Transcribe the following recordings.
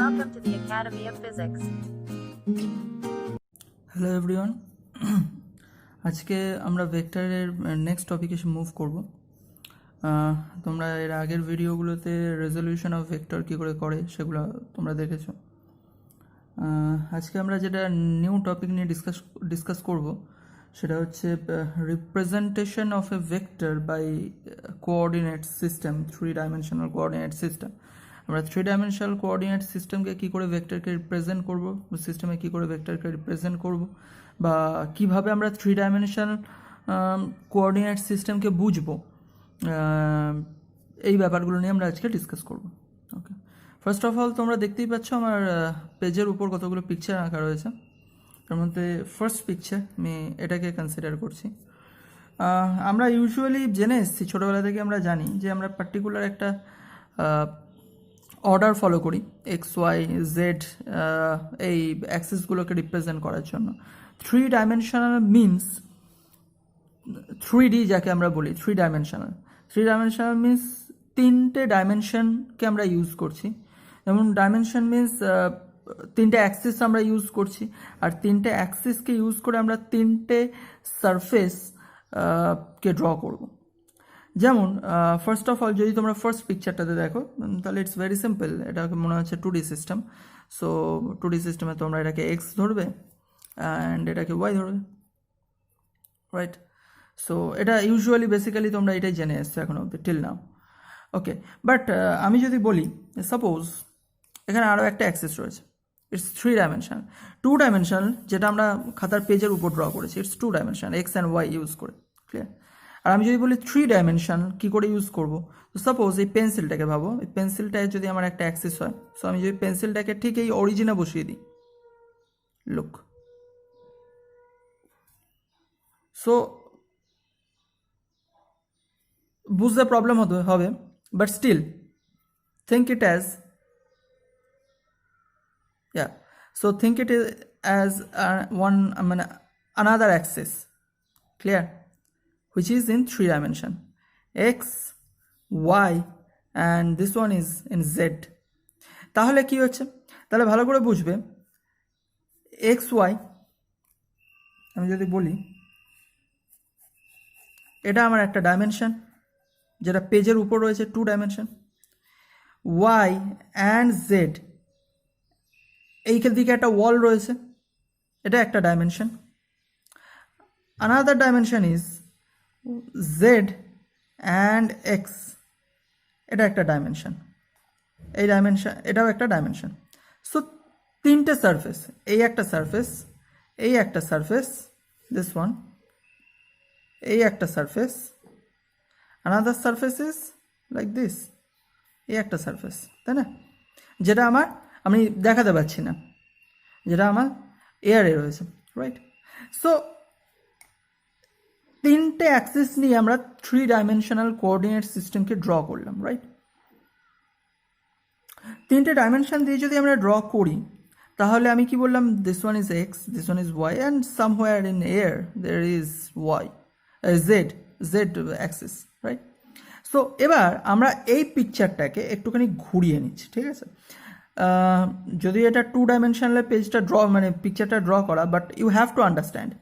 Welcome to the Academy of Physics. Hello everyone, আজকে আমরা ভেক্টরের নেক্সট টপিকে মুভ করব। তোমরা এর আগের ভিডিওগুলোতে রেজলিউশন অফ ভেক্টর কী করে সেগুলো তোমরা দেখেছো। আজকে আমরা যেটা নিউ টপিক নিয়ে ডিসকাস করব সেটা হচ্ছে representation of a vector by coordinate system, 3 dimensional coordinate system. আমরা 3 ডাইমেনশনাল কোঅর্ডিনেট সিস্টেমকে কী করে ভেক্টরকে রিপ্রেজেন্ট করব, সিস্টেমে কী করে ভেক্টরকে রিপ্রেজেন্ট করব, বা কীভাবে আমরা 3 ডাইমেনশনাল কোঅর্ডিনেট সিস্টেমকে বুঝবো, এই ব্যাপারগুলো নিয়ে আমরা আজকে ডিসকাস করব। ওকে, ফার্স্ট অফ অল তোমরা দেখতেই পাচ্ছ আমার পেজের উপর কতগুলো পিকচার আঁকা রয়েছে। তার মধ্যে ফার্স্ট পিকচার আমি এটাকে কনসিডার করছি। আমরা ইউজুয়ালি জেনে এসেছি, ছোটোবেলা থেকে আমরা জানি যে আমরা পার্টিকুলার একটা অর্ডার ফলো করি এক্স ওয়াই জেড এই অ্যাক্সিসগুলোকে রিপ্রেজেন্ট করার জন্য। 3 ডাইমেনশনাল মিনস 3D, যাকে আমরা বলি 3 ডাইমেনশনাল। 3 ডাইমেনশনাল মিনস 3টে ডাইমেনশনকে আমরা ইউজ করছি। যেমন ডাইমেনশন মিনস 3টে অ্যাক্সিস আমরা ইউজ করছি, আর 3টে অ্যাক্সিসকে ইউজ করে আমরা 3টে সারফেস কে ড্র করব। যেমন ফার্স্ট অফ অল যদি তোমরা ফার্স্ট পিকচারটাতে দেখো তাহলে ইটস ভেরি সিম্পল। এটাকে মনে হচ্ছে 2D সিস্টেম। সো 2D সিস্টেমে তোমরা এটাকে এক্স ধরবে অ্যান্ড এটাকে ওয়াই ধরবে, রাইট? সো এটা ইউজুয়ালি বেসিক্যালি তোমরা এটাই জেনে এসছো এখন অব্দি টিল নাও। ওকে, বাট আমি যদি বলি সাপোজ এখানে আরও একটা অ্যাক্সিস রয়েছে, ইটস 3 ডাইমেনশনাল। 2 ডাইমেনশনাল যেটা আমরা খাতার পেজের উপর ড্র করেছি, it's 2 dimensional X and Y use করে, ক্লিয়ার? আর আমি যদি বলি 3 ডাইমেনশনাল কী করে ইউজ করবো, তো সাপোজ এই পেন্সিলটাকে ভাবো, এই পেন্সিলটায় যদি আমার একটা অ্যাক্সিস হয়, সো আমি যদি পেন্সিলটাকে ঠিক এই অরিজিনে বসিয়ে দিই, লুক, সো বুঝতে প্রবলেম হবে, but still think it as think it as one another axis, clear, which is in 3 dimension, x, y, and this one is in z. তাহলে কি হচ্ছে, তাহলে ভালো করে বুঝবে, x y আমি যদি বলি এটা আমার একটা ডাইমেনশন যেটা পেজের উপর রয়েছে 2 ডাইমেনশন, y and z এই দিকে একটা ওয়াল রয়েছে, এটা একটা dimension. Another dimension is Z and x, এটা একটা ডাইমেনশন। এই ডাইমেনশন এটাও একটা ডাইমেনশন। সো 3টে সারফেস, এই একটা সারফেস, এই একটা সারফেস, দিস ওয়ান, এই একটা surface, another surface is like this, এই একটা সারফেস, তাই না? যেটা আমি দেখাতে পাচ্ছি না, যেটা আমার এয়ারে রয়েছে, রাইট? সো 3টে অ্যাক্সিস নিয়ে আমরা 3 ডাইমেনশনাল কোঅর্ডিনেট সিস্টেমকে ড্র করলাম, রাইট? 3টে ডাইমেনশন দিয়ে যদি আমরা ড্র করি তাহলে আমি কি বললাম, this one is x, this one is Y, and somewhere in air there is Y, Z Axis, right? So এবার আমরা এই পিকচারটাকে একটুখানি ঘুরিয়ে নিচ্ছি, ঠিক আছে? যদি এটা 2 ডাইমেনশনাল পেজটা পিকচারটা ড্র করা, but you have to understand.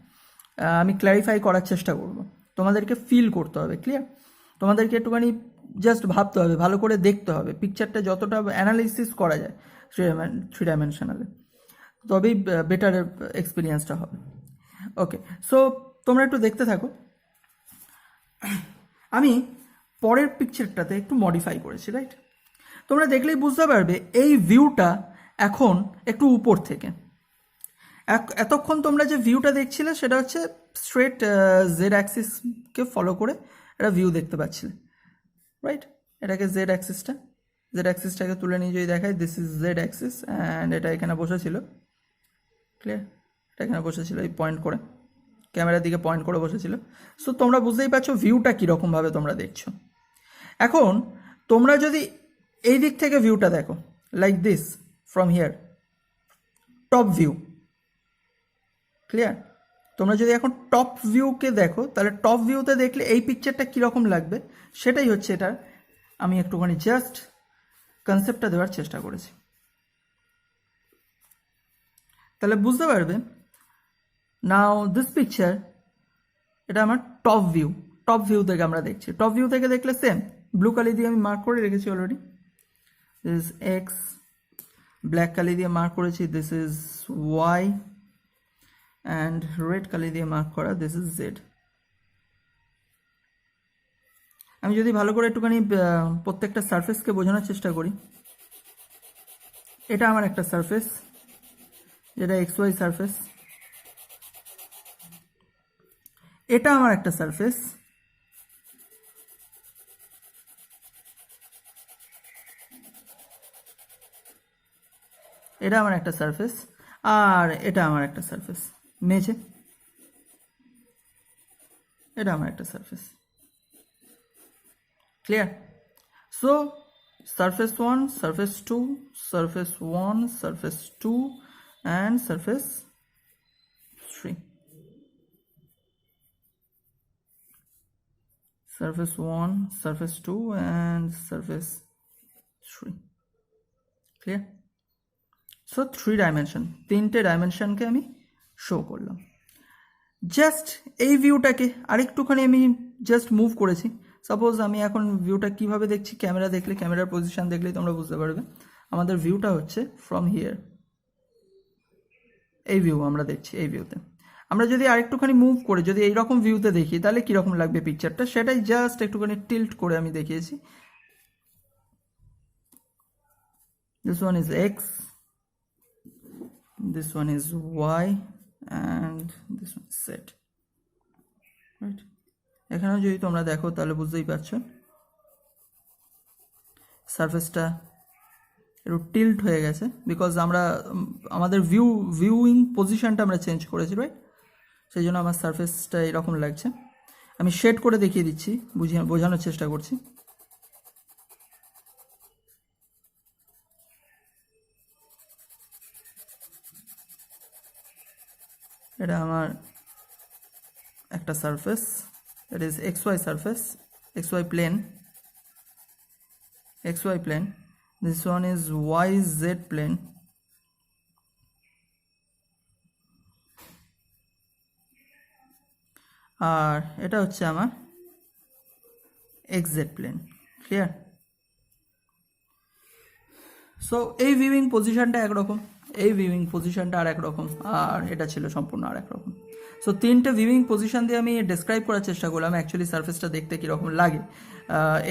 আমি ক্ল্যারিফাই করার চেষ্টা করব, তোমাদেরকে ফিল করতে হবে, ক্লিয়ার? তোমাদেরকে একটুখানি জাস্ট ভাবতে হবে, ভালো করে দেখতে হবে পিকচারটা, যতটা অ্যানালাইসিস করা যায় 3 ডাইমেনশনালে, তবেই বেটার এক্সপিরিয়েন্সটা হবে। ওকে, সো তোমরা একটু দেখতে থাকো। আমি পরের পিকচারটাতে একটু মডিফাই করেছি, রাইট? তোমরা দেখলেই বুঝতে পারবে এই ভিউটা এখন একটু উপর থেকে। এতক্ষণ তোমরা যে ভিউটা দেখছিলে সেটা হচ্ছে স্ট্রেট জেড অ্যাক্সিসকে ফলো করে একটা ভিউ দেখতে পাচ্ছিলে, রাইট? এটাকে জেড অ্যাক্সিসটাকে তুলে নিয়ে যদি দেখায়, this is Z Axis and এটা এখানে বসেছিল, ক্লিয়ার? এটা এখানে বসেছিল এই পয়েন্ট করে, ক্যামেরার দিকে পয়েন্ট করে বসেছিল। সো তোমরা বুঝতেই পারছো ভিউটা কীরকমভাবে তোমরা দেখছো। এখন তোমরা যদি এই দিক থেকে ভিউটা দেখো, like this, from here, top view, clear? তোমরা যদি এখন টপ ভিউকে দেখো তাহলে টপ ভিউতে দেখলে এই পিকচারটা কীরকম লাগবে সেটাই হচ্ছে এটার, আমি একটুখানি জাস্ট কনসেপ্টটা দেওয়ার চেষ্টা করেছি। তাহলে বুঝতে পারবে নাও দিস পিকচার, এটা আমার টপ ভিউ থেকে আমরা দেখছি। টপ ভিউ থেকে দেখলে সেম ব্লু কালি দিয়ে আমি মার্ক করে রেখেছি অলরেডি, দিস এক্স, ব্ল্যাক কালি দিয়ে মার্ক করেছি this is Y, and red কালি দিয়ে মার্ক করা দিস ইজ জেড। আমি যদি ভালো করে একটুখানি প্রত্যেকটা সারফেসকে বোঝানোর চেষ্টা করি, এটা আমার একটা সারফেস যেটা এক্স ওয়াই সারফেস, এটা আমার একটা সারফেস, এটা আমার একটা সারফেস, আর এটা আমার একটা সারফেস মেঝে, এটা আমার একটা surface. Clear? So surface 1, surface 2, surface 1, surface 2 and surface 3. Surface 1, surface 2 and surface 3. Clear? So 3 dimension, 3টে ডাইমেনশনকে আমি শো করলাম। জাস্ট এই ভিউটাকে আরেকটুখানি আমি জাস্ট মুভ করেছি। সাপোজ আমি এখন ভিউটা কিভাবে দেখছি, ক্যামেরা দেখলে, ক্যামেরার পজিশন দেখলেই তোমরা বুঝতে পারবে। আমাদের ভিউটা হচ্ছে ফ্রম হিয়ার, এই ভিউ আমরা দেখছি। এই ভিউতে আমরা যদি আরেকটুখানি মুভ করে যদি এইরকম ভিউতে দেখি তাহলে কীরকম লাগবে পিকচারটা, সেটাই জাস্ট একটুখানি টিল্ট করে আমি দেখিয়েছি। This one is x, this one is y and this one is z, right? এখানেও যদি তোমরা দেখো তাহলে বুঝতেই পারছো সারফেসটা একটু টিল্ট হয়ে গেছে, বিকজ আমরা আমাদের ভিউইং পজিশনটা আমরা চেঞ্জ করেছি, রাইট? সেই জন্য আমার সারফেসটা এরকম লাগছে। আমি শেড করে দেখিয়ে দিচ্ছি, বোঝানোর চেষ্টা করছি। এটা আমার একটা surface, that is X Y surface, X Y plane. This one is Y Z plane, আর এটা হচ্ছে আমার X Z plane. Clear? So এই ভিউইং পজিশনটা একরকম, এই ভিউইং পজিশনটা আর একরকম, আর এটা ছিল সম্পূর্ণ আর একরকম। সো 3টে ভিউইং পজিশন দিয়ে আমি ডেসক্রাইব করার চেষ্টা করলাম অ্যাকচুয়ালি সারফেসটা দেখতে কীরকম লাগে,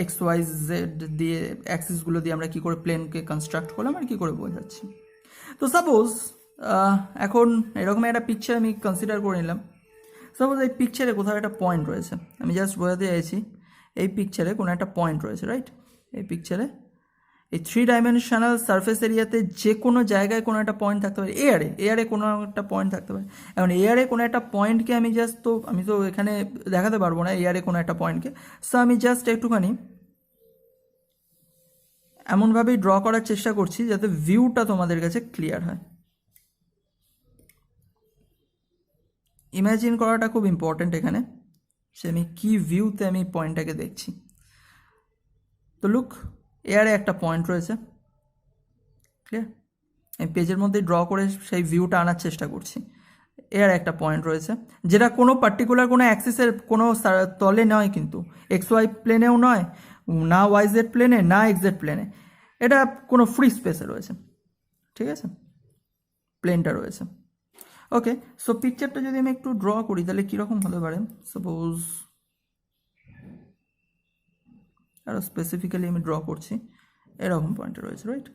এক্স ওয়াই জেড দিয়ে অ্যাক্সিসগুলো দিয়ে আমরা কী করে প্লেনকে কনস্ট্রাক্ট করলাম আর কী করে বোঝাচ্ছি। তো সাপোজ এখন এরকম একটা পিকচার আমি কনসিডার করে নিলাম। সাপোজ এই পিকচারে কোথাও একটা পয়েন্ট রয়েছে, আমি জাস্ট বোঝাতে চাইছি এই পিকচারে কোনো একটা পয়েন্ট রয়েছে, রাইট? এই পিকচারে এই 3 ডাইমেনশনাল সারফেস এরিয়াতে যে কোনো জায়গায় কোনো একটা পয়েন্ট থাকতে পারে, এয়ারে কোনো একটা পয়েন্ট থাকতে পারে। এখন এয়ারে কোনো একটা পয়েন্টকে আমি আমি তো এখানে দেখাতে পারবো না এয়ারে কোনো একটা পয়েন্টকে, সো আমি জাস্ট একটুখানি এমনভাবেই ড্র করার চেষ্টা করছি যাতে ভিউটা তোমাদের কাছে ক্লিয়ার হয়। ইমাজিন করাটা খুব ইম্পর্টেন্ট এখানে, সে আমি কী ভিউতে আমি পয়েন্টটাকে দেখছি। তো লুক, এয়ারে একটা পয়েন্ট রয়েছে, ক্লিয়ার? আমি পেজের মধ্যে ড্র করে সেই ভিউটা আনার চেষ্টা করছি। এয়ারে একটা পয়েন্ট রয়েছে যেটা কোনো পার্টিকুলার কোনো অ্যাক্সিসের কোনো তলে নয়, কিন্তু এক্স ওয়াই প্লেনেও নয়, না ওয়াই জেড প্লেনে, না এক্স জেড প্লেনে, এটা কোনো ফ্রি স্পেসে রয়েছে, ঠিক আছে? প্লেনটা রয়েছে। ওকে, সো পিকচারটা যদি আমি একটু ড্র করি তাহলে কীরকম হতে পারে, সাপোজ আরও স্পেসিফিক্যালি আমি ড্র করছি, এরকম পয়েন্টে রয়েছে, রাইট?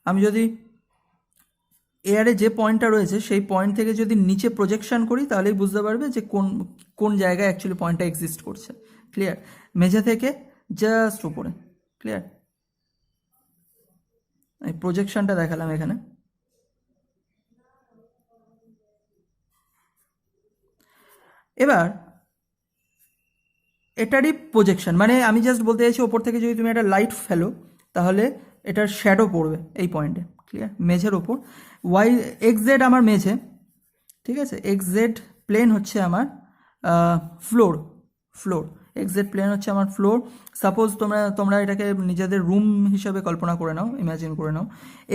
আমি যদি এয়ারে যে পয়েন্টটা রয়েছে সেই পয়েন্ট থেকে যদি নিচে প্রজেকশন করি তাহলেই বুঝতে পারবে যে কোন জায়গায় অ্যাকচুয়ালি পয়েন্টটা এক্সিস্ট করছে। ক্লিয়ার? মেঝে থেকে জাস্ট উপরে। ক্লিয়ার? এই প্রজেকশনটা দেখালাম এখানে। এবার এটারই প্রজেকশন, মানে আমি জাস্ট বলতে চাইছি ওপর থেকে যদি তুমি একটা লাইট ফেলো তাহলে এটার শ্যাডো পড়বে এই পয়েন্টে। ক্লিয়ার? মেঝের ওপর ওয়াই এক্স জেড আমার মেঝে, ঠিক আছে? এক্স জেড প্লেন হচ্ছে আমার ফ্লোর, এক্সজেড প্লেন হচ্ছে আমার ফ্লোর। সাপোজ তোমরা এটাকে নিজেদের রুম হিসাবে কল্পনা করে নাও, ইমাজিন করে নাও।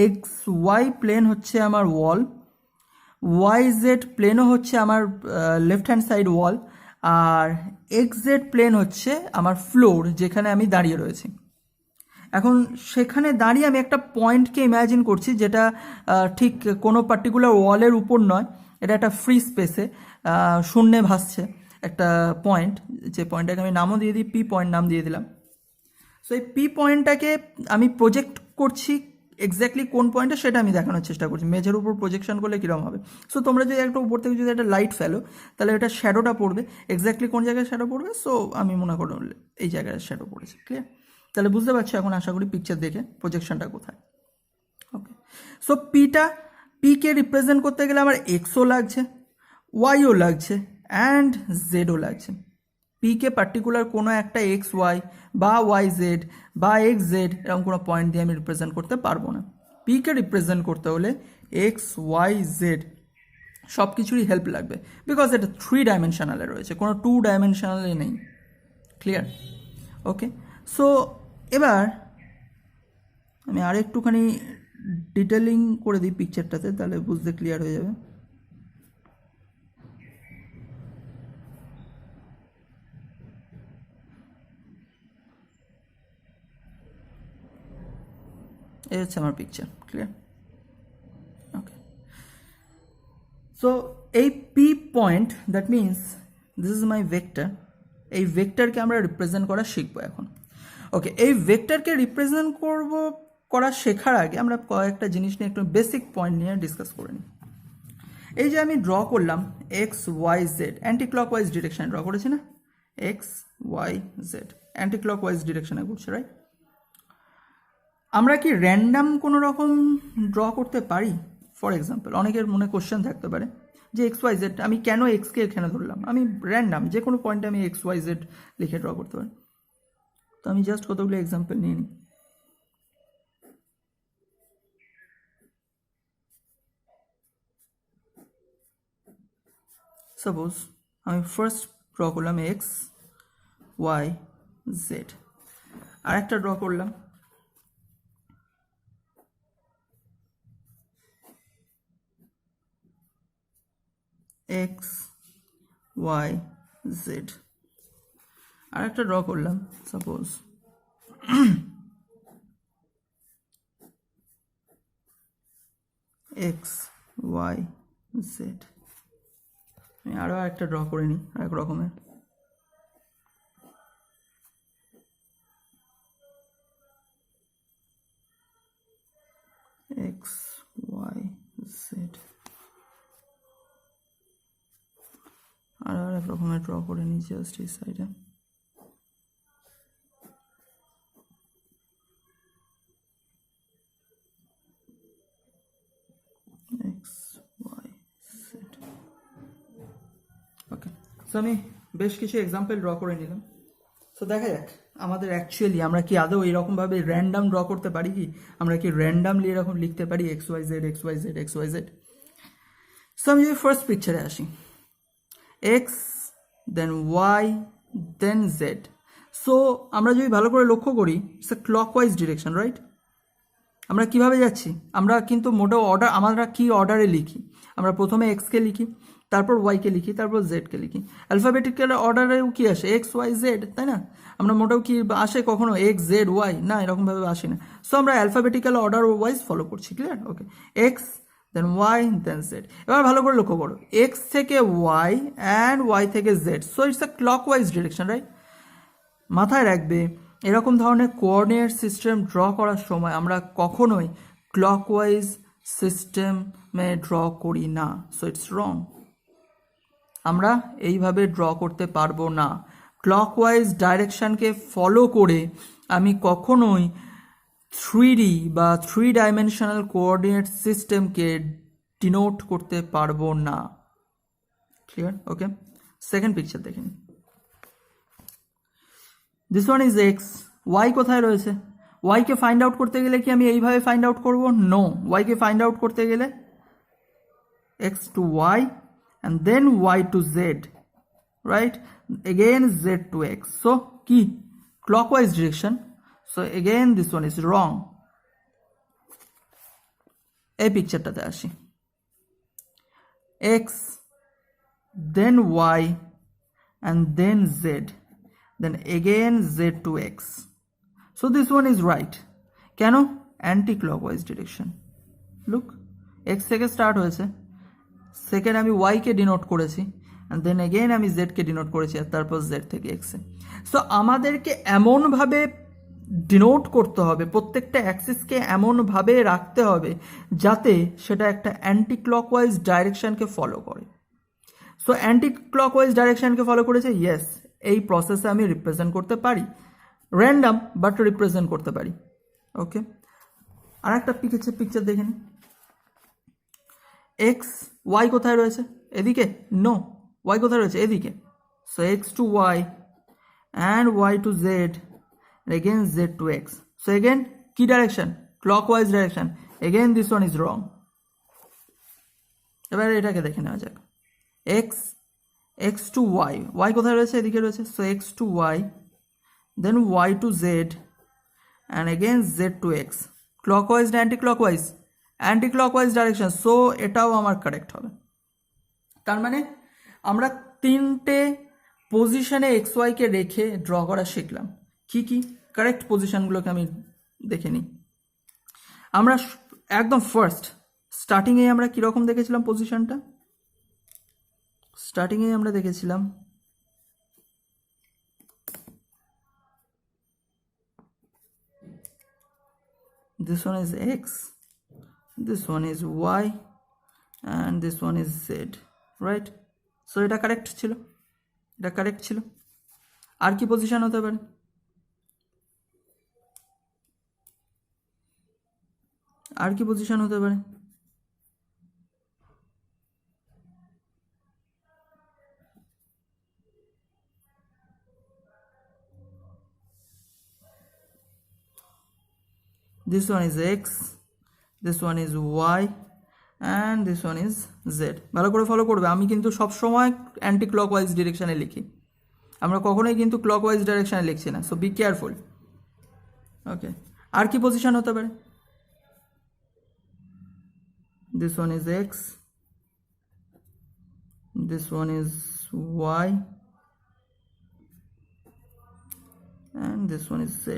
এক্স ওয়াই প্লেন হচ্ছে আমার ওয়াল, ওয়াই জেড প্লেনও হচ্ছে আমার লেফট হ্যান্ড সাইড ওয়াল, আর এক্স জেড প্লেন হচ্ছে আমার ফ্লোর যেখানে আমি দাঁড়িয়ে রয়েছি। এখন সেখানে দাঁড়িয়ে আমি একটা পয়েন্টকে ইমাজিন করছি যেটা ঠিক কোনো পার্টিকুলার ওয়ালের উপর নয়, এটা একটা ফ্রি স্পেসে শূন্যে ভাসছে একটা পয়েন্ট, যে পয়েন্টটাকে আমি নামও দিয়ে দিই, পি পয়েন্ট নাম দিয়ে দিলাম। সো এই পি পয়েন্টটাকে আমি প্রজেক্ট করছি এক্স্যাক্টলি কোন পয়েন্টে সেটা আমি দেখানোর চেষ্টা করছি। মেঝের উপর প্রজেকশন করলে কীরকম হবে। সো তোমরা যদি একটা উপর থেকে যদি একটা লাইট ফেলো তাহলে এটা শ্যাডোটা পড়বে, এক্স্যাক্টলি কোন জায়গায় শ্যাডো পড়বে। সো আমি মনে করো এই জায়গায় শ্যাডো পড়েছে, ক্লিয়ার? তাহলে বুঝতে পারছি এখন আশা করি পিকচার দেখে প্রজেকশনটা কোথায়। ওকে, সো পিকে রিপ্রেজেন্ট করতে গেলে আমার এক্সও লাগছে, ওয়াইও লাগছে, অ্যান্ড জেডও লাগছে। পিকে পার্টিকুলার কোনো একটা এক্স ওয়াই বা ওয়াই জেড বা এক্স জেড এরকম কোনো পয়েন্ট দিয়ে আমি রিপ্রেজেন্ট করতে পারবো না। পিকে রিপ্রেজেন্ট করতে হলে এক্স ওয়াই জেড সব কিছুরই হেল্প লাগবে, বিকজ এটা 3 ডাইমেনশনালে রয়েছে, কোনো 2 ডাইমেনশনালে নেই, ক্লিয়ার? ওকে, সো এবার আমি আর একটুখানি ডিটেলিং করে দিই পিকচারটাতে, তাহলে বুঝতে ক্লিয়ার হয়ে যাবে। এই হচ্ছে আমার পিকচার, ক্লিয়ার? ওকে, সো এই P point, that means this is my vector. এই ভেক্টরকে আমরা রিপ্রেজেন্ট করা শিখবো এখন। ওকে, এই ভেক্টরকে রিপ্রেজেন্ট করা শেখার আগে আমরা কয়েকটা জিনিস নিয়ে একটু বেসিক পয়েন্ট নিয়ে ডিসকাস করে নিই। এই যে আমি ড্র করলাম X Y Z, anti clockwise ডিরেকশনে ড্র করেছি না? X Y Z anti clockwise ডিরেকশনে ঘুরছে, রাইট? আমরা কি র্যান্ডাম কোনো রকম ড্র করতে পারি? ফর এক্সাম্পল, অনেকের মনে কোশ্চেন থাকতে পারে যে এক্স ওয়াই জেড আমি কেন এক্সকে এখানে ধরলাম, আমি র্যান্ডাম যে কোনো পয়েন্টে আমি এক্স ওয়াই জেড লিখে ড্র করতে পারি। তো আমি জাস্ট কতগুলো এক্সাম্পল নিয়ে নিই। সাপোজ আমি ফার্স্ট ড্র করলাম এক্স ওয়াই জেড, আর একটা ড্র করলাম এক্স ওয়াই জেড, আর একটা ড্র করলাম সাপোজ এক্স ওয়াই জেড। আমি আরও একটা ড্র করে নিই এক রকমের, এক্স ওয়াই জেড, আর এক রকমের ড্র করে নিই জাস্ট এই সাইডে। X Y Z. Okay, so আমি বেশ কিছু এক্সাম্পল ড্র করে নিলাম। সো দেখা যাক আমাদের অ্যাকচুয়ালি আমরা কি আদৌ এরকমভাবে র্যান্ডাম ড্র করতে পারি কি? আমরা কি র্যান্ডামলি এরকম লিখতে পারি X Y Z X Y Z X Y Z? So আমি যদি ফার্স্ট পিকচারে আসি, X then Y then Z. So আমরা যদি ভালো করে লক্ষ্য করি it's a clockwise direction, right? আমরা কিভাবে যাচ্ছি? আমরা কিন্তু মোটেও আমরা কি অর্ডারে লিখি? আমরা প্রথমে এক্সকে লিখি, তারপর ওয়াইকে লিখি, তারপর জেডকে লিখি। অ্যালফাবেটিক্যাল অর্ডারেও কি আসে? এক্স ওয়াই জেড, তাই না? আমরা মোটেও কি আসে কখনো এক্স জেড ওয়াই? না, এরকমভাবে আসে না। সো আমরা অ্যালফাবেটিক্যাল অর্ডার ওয়াইজ ফলো করছি, ক্লিয়ার? ওকে, x then Y then Z. এবার ভালো করে লক্ষ্য করো, এক্স থেকে ওয়াই অ্যান্ড ওয়াই থেকে Z. So it's a clockwise direction, right? মাথায় রাখবে এরকম ধরনের কোঅর্ডিনেট সিস্টেম ড্র করার সময় আমরা কখনোই ক্লকওয়াইজ সিস্টেমে ড্র করি না। So it's wrong. আমরা এইভাবে ড্র করতে পারবো না। ক্লকওয়াইজ ডাইরেকশনকে ফলো করে আমি কখনোই 3D বা 3 ডাইমেনশনাল কোঅর্ডিনেট সিস্টেমকে ডিনোট করতে পারবো না, ক্লিয়ার? ওকে, সেকেন্ড পিকচার দেখেন। This one is X, Y কোথায় রয়েছে? ওয়াইকে ফাইন্ড আউট করতে গেলে কি আমি এইভাবে ফাইন্ড আউট করবো? নো, ওয়াইকে ফাইন্ড আউট করতে গেলে X to Y and then y to z, right? again z to x. So কি clockwise direction. So again this one is wrong. এই পিকচারটাতে আসি, x then y and then z, then again z to x. So this one is right. কেন? Anti clockwise direction. Look, x থেকে start হয়েছে, second আমি ওয়াইকে denote করেছি, and then again আমি জেডকে denote করেছি, আর তারপর জেড থেকে এক্সে। সো আমাদেরকে এমনভাবে ডিনোট করতে হবে, প্রত্যেকটা অ্যাক্সিসকে এমনভাবে রাখতে হবে যাতে সেটা একটা অ্যান্টি ক্লকওয়াইজ ডাইরেকশনকে ফলো করে। সো অ্যান্টি ক্লকওয়াইজ ডাইরেকশনকে ফলো করেছে, ইয়েস, এই প্রসেসে আমি রিপ্রেজেন্ট করতে পারি, র্যান্ডাম বাট রিপ্রেজেন্ট করতে পারি। ওকে, আর একটা পিকচার দেখে নিই। এক্স ওয়াই কোথায় রয়েছে? এদিকে? নো, ওয়াই কোথায় রয়েছে? এদিকে। So X to Y and Y to Z, again Z to X. So again কি direction? Clockwise direction. Again this one is wrong. এবার এটাকে দেখে নেওয়া যাক। এক্স টু ওয়াই, ওয়াই কোথায় রয়েছে? এদিকে রয়েছে। So X to Y, then Y to Z and again z to x, clockwise না anti clockwise? Anti clockwise direction. So এটাও আমার কারেক্ট হবে। তার মানে আমরা তিনটে পজিশনে এক্স ওয়াইকে রেখে ড্র করা শিখলাম। কি কি কারেক্ট পজিশনগুলোকে আমি দেখে নিই। আমরা একদম ফার্স্ট স্টার্টিংয়ে আমরা কীরকম দেখেছিলাম পজিশনটা? স্টার্টিংয়ে আমরা দেখেছিলাম this one is x, this one is y and this one is z, right? So এটা কারেক্ট ছিল, এটা কারেক্ট ছিল। আর কি পজিশন হতে পারে? আর কি পজিশন হতে পারে? This one is x, this one is y and this one is z. ভালো করে ফলো করবে, আমি কিন্তু সব সময় অ্যান্টি ক্লকওয়াইজ ডিরেকশনে লিখি, আমরা কখনোই কিন্তু ক্লকওয়াইজ ডাইরেকশনে লিখছি না। So be careful. ওকে, আর কি পজিশন হতে পারে? দিস ওয়ান ইজ x, দিস ওয়ান ইজ y and this one is z.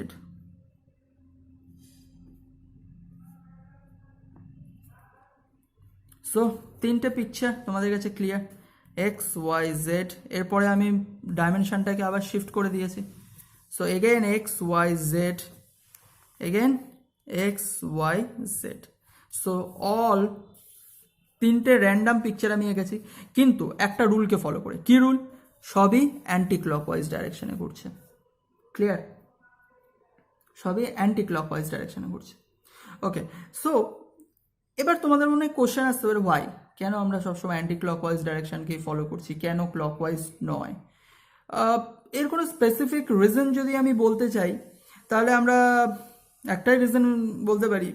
So তিনটে পিকচার তোমাদের কাছে ক্লিয়ার, এক্স ওয়াই জেড। এরপরে আমি ডাইমেনশনটাকে আবার শিফট করে দিয়েছি। So again X Y Z, again X Y Z. So all তিনটে র্যান্ডাম পিকচার আমি এঁকেছি, কিন্তু একটা রুলকে ফলো করে। কি রুল? সবই অ্যান্টি ক্লকওয়াইজ ডাইরেকশনে ঘুরছে। ক্লিয়ার? সবই অ্যান্টি ক্লকওয়াইজ ডাইরেকশনে ঘুরছে। ওকে, সো এবার তোমাদের মনে কোশ্চেন আসতে পারে, ওয়াই? কেন আমরা সবসময় অ্যান্টি ক্লকওয়াইজ ডাইরেকশনকেই ফলো করছি, কেন ক্লকওয়াইজ নয়? এর কোনো স্পেসিফিক রিজন যদি আমি বলতে চাই, তাহলে আমরা একটাই রিজন বলতে পারি,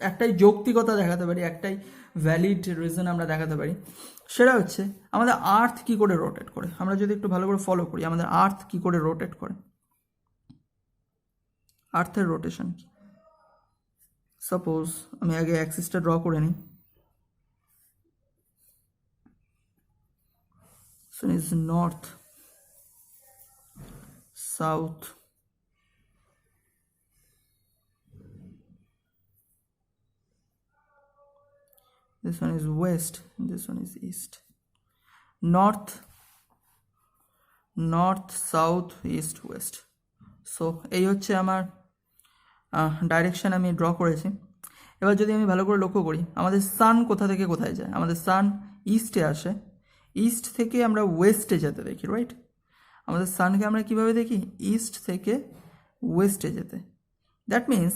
একটাই যৌক্তিকতা দেখাতে পারি, একটাই ভ্যালিড রিজন আমরা দেখাতে পারি। সেটা হচ্ছে আমাদের আর্থ কি করে রোটেট করে। আমরা যদি একটু ভালো করে ফলো করি, আমাদের আর্থ কি করে রোটেট করে, আর্থের রোটেশন কি। সাপোজ আমি আগে অ্যাক্সিসটা ড্র করে নিই। So is north, south, this one is west, this one is east. North, south, east, west. So এই হচ্ছে আমার ডাইরেকশন আমি ড্র করেছি। এবার যদি আমি ভালো করে লক্ষ্য করি, আমাদের সান কোথা থেকে কোথায় যায়? আমাদের সান ইস্টে আসে, ইস্ট থেকে আমরা ওয়েস্টে যেতে দেখি, রাইট? আমাদের সানকে আমরা কিভাবে দেখি? ইস্ট থেকে ওয়েস্টে যেতে। দ্যাট মিন্স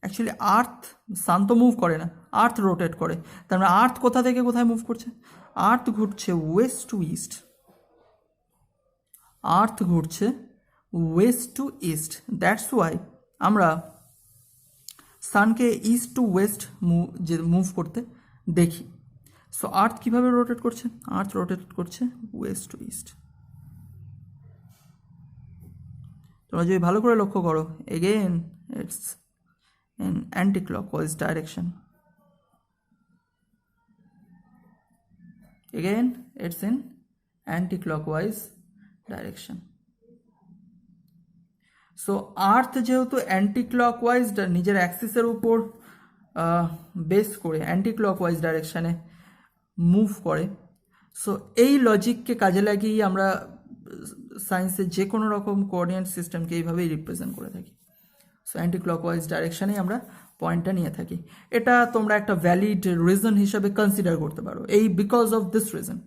অ্যাকচুয়ালি আর্থ, সান তো মুভ করে না, আর্থ রোটেট করে। তার মানে আর্থ কোথা থেকে কোথায় মুভ করছে? আর্থ ঘুরছে ওয়েস্ট টু ইস্ট, আর্থ ঘুরছে west to east. That's why আমরা সানকে ইস্ট টু ওয়েস্ট মুভ করতে দেখি। সো আর্থ কীভাবে রোটেট করছে? আর্থ রোটেট করছে ওয়েস্ট টু ইস্ট। তোমরা যদি ভালো করে লক্ষ্য করো, again it's in anti clockwise direction, again it's in anti-clockwise direction. So earth যেহেতু অ্যান্টি ক্লকওয়াইজ নিজের অ্যাক্সিসের উপর বেস করে অ্যান্টি ক্লকওয়াইজ ডাইরেকশানে মুভ করে, সো এই লজিককে কাজে লাগিয়েই আমরা সায়েন্সের যে কোনো রকম কোঅর্ডিনেট সিস্টেমকে এইভাবেই রিপ্রেজেন্ট করে থাকি। সো অ্যান্টি ক্লকওয়াইজ ডাইরেকশানেই আমরা পয়েন্টটা নিয়ে থাকি। এটা তোমরা একটা ভ্যালিড রিজন হিসাবে কনসিডার করতে পারো, এই বিকজ অফ দিস রিজন।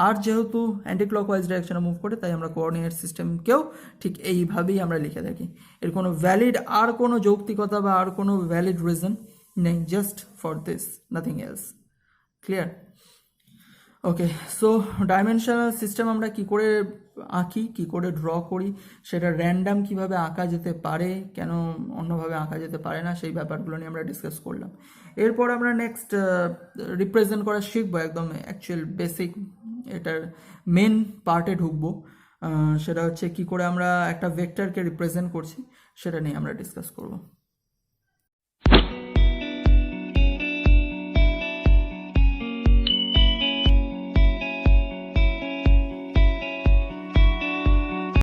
আর যেহেতু অ্যান্টি ক্লকওয়াইজ ডাইরেকশনে মুভ করে, তাই আমরা কোঅর্ডিনেট সিস্টেমকেও ঠিক এইভাবেই আমরা লিখে থাকি। এর কোনো ভ্যালিড আর কোনো যৌক্তিকতা বা আর কোনো ভ্যালিড রিজন নেই, just for this, nothing else. Clear? Okay, so dimensional system আমরা কি করে আঁকি, কি করে ড্র করি, সেটা র্যান্ডাম কিভাবে আঁকা যেতে পারে, কেন অন্যভাবে আঁকা যেতে পারে না, সেই ব্যাপারগুলো নিয়ে আমরা ডিসকাস করলাম। এরপর আমরা নেক্সট রিপ্রেজেন্ট করা শিখবো, একদম অ্যাকচুয়াল বেসিক এটার মেন পার্টে ঢুকবো। সেটা হচ্ছে কি করে আমরা একটা ভেক্টরকে রিপ্রেজেন্ট করছি, সেটা নিয়ে আমরা ডিসকাস করবো।